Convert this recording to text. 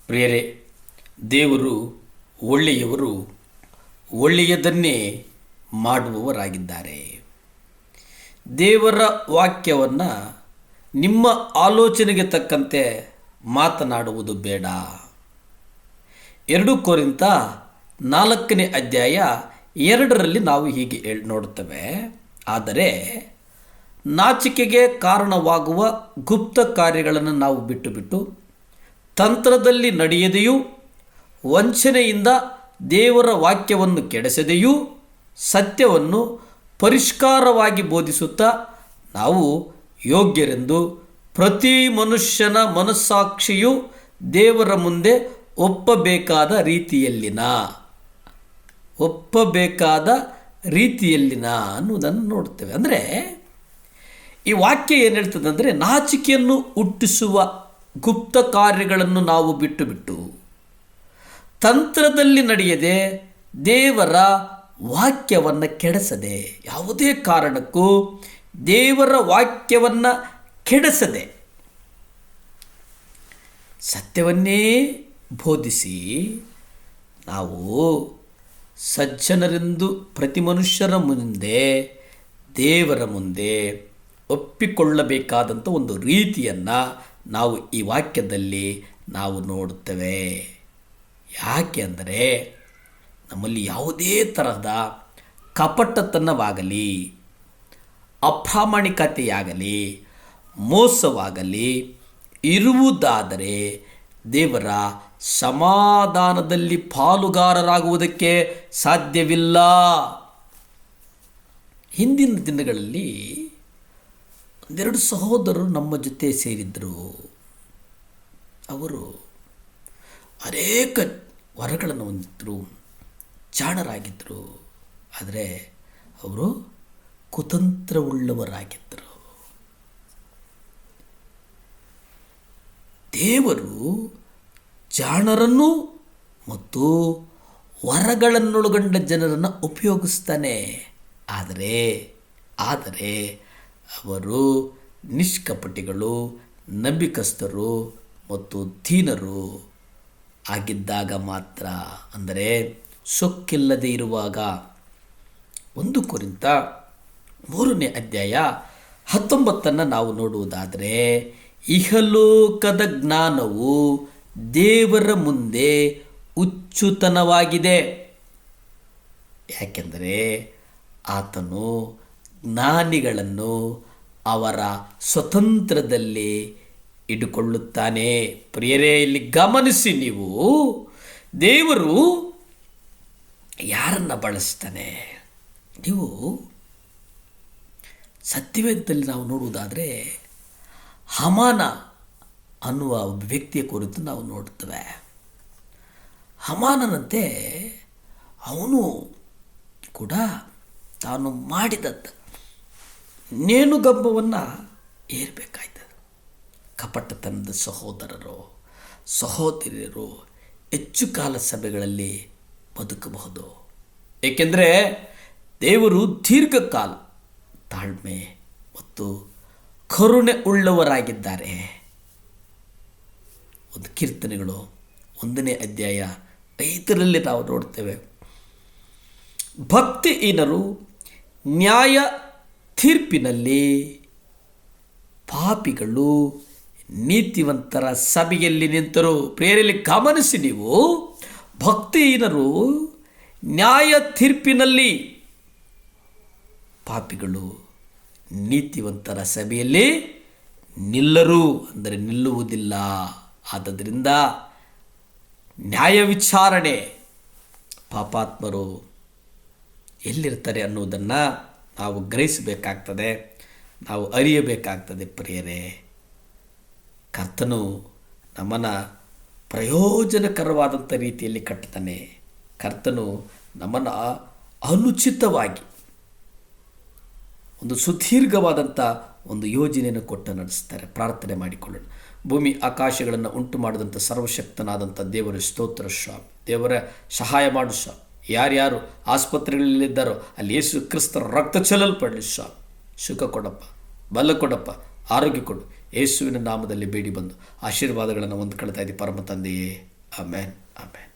ಪ್ರಿಯರೇ, ದೇವರು ಒಳ್ಳೆಯವರು, ಒಳ್ಳೆಯದನ್ನೇ ಮಾಡುವವರಾಗಿದ್ದಾರೆ. ದೇವರ ವಾಕ್ಯವನ್ನು ನಿಮ್ಮ ಆಲೋಚನೆಗೆ ತಕ್ಕಂತೆ ಮಾತನಾಡುವುದು ಬೇಡ. 2 ಕೊರಿಂಥ 4ನೇ ಅಧ್ಯಾಯ 2ರಲ್ಲಿ ನಾವು ಹೀಗೆ ನೋಡುತ್ತೇವೆ. ಆದರೆ ನಾಚಿಕೆಗೆ ಕಾರಣವಾಗುವ ಗುಪ್ತ ಕಾರ್ಯಗಳನ್ನು ನಾವು ಬಿಟ್ಟು ತಂತ್ರದಲ್ಲಿ ನಡೆಯದೆಯೂ ವಂಚನೆಯಿಂದ ದೇವರ ವಾಕ್ಯವನ್ನು ಕೆಡಿಸದೆಯೂ ಸತ್ಯವನ್ನು ಪರಿಷ್ಕಾರವಾಗಿ ಬೋಧಿಸುತ್ತಾ ನಾವು ಯೋಗ್ಯರೆಂದು ಪ್ರತಿ ಮನುಷ್ಯನ ಮನಸ್ಸಾಕ್ಷಿಯು ದೇವರ ಮುಂದೆ ಒಪ್ಪಬೇಕಾದ ರೀತಿಯಲ್ಲಿನ ಅನ್ನುವುದನ್ನು ನೋಡ್ತೇವೆ. ಅಂದರೆ ಈ ವಾಕ್ಯ ಏನು ಹೇಳ್ತದೆ ಅಂದರೆ, ನಾಚಿಕೆಯನ್ನು ಹುಟ್ಟಿಸುವ ಗುಪ್ತ ಕಾರ್ಯಗಳನ್ನು ನಾವು ಬಿಟ್ಟು ತಂತ್ರದಲ್ಲಿ ನಡೆಯದೆ ದೇವರ ವಾಕ್ಯವನ್ನು ಕೆಡಿಸದೆ, ಯಾವುದೇ ಕಾರಣಕ್ಕೂ ದೇವರ ವಾಕ್ಯವನ್ನು ಕೆಡಿಸದೆ ಸತ್ಯವನ್ನೇ ಬೋಧಿಸಿ ನಾವು ಸಜ್ಜನರೆಂದು ಪ್ರತಿ ಮನುಷ್ಯರ ಮುಂದೆ ದೇವರ ಮುಂದೆ ಒಪ್ಪಿಕೊಳ್ಳಬೇಕಾದಂಥ ಒಂದು ರೀತಿಯನ್ನು ನಾವು ಈ ವಾಕ್ಯದಲ್ಲಿ ನಾವು ನೋಡುತ್ತೇವೆ. ಯಾಕೆ ಅಂದರೆ, ನಮ್ಮಲ್ಲಿ ಯಾವುದೇ ತರಹದ ಕಪಟತನವಾಗಲಿ, ಅಪ್ರಾಮಾಣಿಕತೆಯಾಗಲಿ, ಮೋಸವಾಗಲಿ ಇರುವುದಾದರೆ ದೇವರ ಸಮಾಧಾನದಲ್ಲಿ ಪಾಲುಗಾರರಾಗುವುದಕ್ಕೆ ಸಾಧ್ಯವಿಲ್ಲ. ಹಿಂದಿನ ದಿನಗಳಲ್ಲಿ 2 ಸಹೋದರರು ನಮ್ಮ ಜೊತೆ ಸೇರಿದ್ದರು. ಅವರು ಅನೇಕ ವರಗಳನ್ನು ಹೊಂದಿದ್ದರು, ಜಾಣರಾಗಿದ್ದರು. ಆದರೆ ಅವರು ಕುತಂತ್ರವುಳ್ಳವರಾಗಿದ್ದರು. ದೇವರು ಜಾಣರನ್ನು ಮತ್ತು ವರಗಳನ್ನೊಳಗೊಂಡ ಜನರನ್ನು ಉಪಯೋಗಿಸ್ತಾನೆ. ಆದರೆ ಅವರು ನಿಷ್ಕಪಟಿಗಳು, ನಂಬಿಕಸ್ಥರು ಮತ್ತು ದೀನರು ಆಗಿದ್ದಾಗ ಮಾತ್ರ, ಅಂದರೆ ಸೊಕ್ಕಿಲ್ಲದೆ ಇರುವಾಗ. 1 ಕೊರಿಂಥ 3ನೇ ಅಧ್ಯಾಯ 19 ನಾವು ನೋಡುವುದಾದರೆ, ಇಹಲೋಕದ ಜ್ಞಾನವು ದೇವರ ಮುಂದೆ ಹುಚ್ಚುತನವಾಗಿದೆ. ಯಾಕೆಂದರೆ ಆತನು ಜ್ಞಾನಿಗಳನ್ನು ಅವರ ಸ್ವತಂತ್ರದಲ್ಲಿ ಇಟ್ಟುಕೊಳ್ಳುತ್ತಾನೆ. ಪ್ರಿಯರೇ, ಇಲ್ಲಿ ಗಮನಿಸಿ, ನೀವು ದೇವರು ಯಾರನ್ನು ಬಳಸ್ತಾನೆ? ನೀವು ಸತ್ಯವೇದದಲ್ಲಿ ನಾವು ನೋಡುವುದಾದರೆ ಹಮಾನ ಅನ್ನುವ ಒಬ್ಬ ವ್ಯಕ್ತಿಯ ಕುರಿತು ನಾವು ನೋಡ್ತೇವೆ. ಹಮಾನನಂತೆ ಅವನು ಕೂಡ ತಾನು ಮಾಡಿದ ನೇಣುಗಂಬವನ್ನು ಏರಬೇಕಾಯ್ತದೆ. ಕಪಟತನದ ಸಹೋದರಿಯರು ಹೆಚ್ಚು ಕಾಲ ಸಭೆಗಳಲ್ಲಿ ಬದುಕಬಹುದು. ಏಕೆಂದರೆ ದೇವರು ದೀರ್ಘಕಾಲ ತಾಳ್ಮೆ ಮತ್ತು ಕರುಣೆ ಉಳ್ಳವರಾಗಿದ್ದಾರೆ. ಒಂದು ಕೀರ್ತನೆಗಳು 1ನೇ ಅಧ್ಯಾಯ 5ರಲ್ಲಿ ನಾವು ನೋಡ್ತೇವೆ, ಭಕ್ತಿಹೀನರು ನ್ಯಾಯ ತೀರ್ಪಿನಲ್ಲಿ, ಪಾಪಿಗಳು ನೀತಿವಂತರ ಸಭೆಯಲ್ಲಿ ನಿಂತರು. ಪ್ರಿಯರಲ್ಲಿ ಗಮನಿಸಿ, ನೀವು ಭಕ್ತಿಹೀನರು ನ್ಯಾಯ ತೀರ್ಪಿನಲ್ಲಿ, ಪಾಪಿಗಳು ನೀತಿವಂತರ ಸಭೆಯಲ್ಲಿ ನಿಲ್ಲರು, ಅಂದರೆ ನಿಲ್ಲುವುದಿಲ್ಲ. ಆದ್ದರಿಂದ ನ್ಯಾಯ ವಿಚಾರಣೆ, ಪಾಪಾತ್ಮರು ಎಲ್ಲಿರ್ತಾರೆ ಅನ್ನುವುದನ್ನು ನಾವು ಗ್ರಹಿಸಬೇಕಾಗ್ತದೆ, ನಾವು ಅರಿಯಬೇಕಾಗ್ತದೆ. ಪ್ರಿಯರೇ, ಕರ್ತನು ನಮ್ಮನ್ನು ಪ್ರಯೋಜನಕರವಾದಂಥ ರೀತಿಯಲ್ಲಿ ಕಟ್ತಾನೆ. ಕರ್ತನು ನಮ್ಮನ್ನು ಅನುಚಿತವಾಗಿ ಒಂದು ಸುದೀರ್ಘವಾದಂಥ ಒಂದು ಯೋಜನೆಯನ್ನು ಕೊಟ್ಟು ನಡೆಸ್ತಾರೆ. ಪ್ರಾರ್ಥನೆ ಮಾಡಿಕೊಳ್ಳೋಣ. ಭೂಮಿ ಆಕಾಶಗಳನ್ನು ಉಂಟು ಮಾಡಿದಂಥ ಸರ್ವಶಕ್ತನಾದಂಥ ದೇವರ ಸ್ತೋತ್ರ ಸ್ವಾಮಿ. ದೇವರ ಸಹಾಯ ಮಾಡು ಸ್ವಾಮಿ. ಯಾರ್ಯಾರು ಆಸ್ಪತ್ರೆಗಳಲ್ಲಿದ್ದಾರೋ ಅಲ್ಲಿ ಯೇಸು ಕ್ರಿಸ್ತರ ರಕ್ತ ಚೆಲ್ಲಲ್ಪಡಲಿ ಸ್ವಾಮಿ. ಸುಖ ಕೊಡಪ್ಪ, ಬಲ ಕೊಡಪ್ಪ, ಆರೋಗ್ಯ ಕೊಡು. ಯೇಸುವಿನ ನಾಮದಲ್ಲಿ ಬೇಡಿ ಬಂದು ಆಶೀರ್ವಾದಗಳನ್ನು ಹೊಂದ್ಕೊಳ್ತಾ ಇದ್ದೀವಿ ಪರಮ ತಂದೆಯೇ, ಆಮೇನ್ ಆಮೇನ್.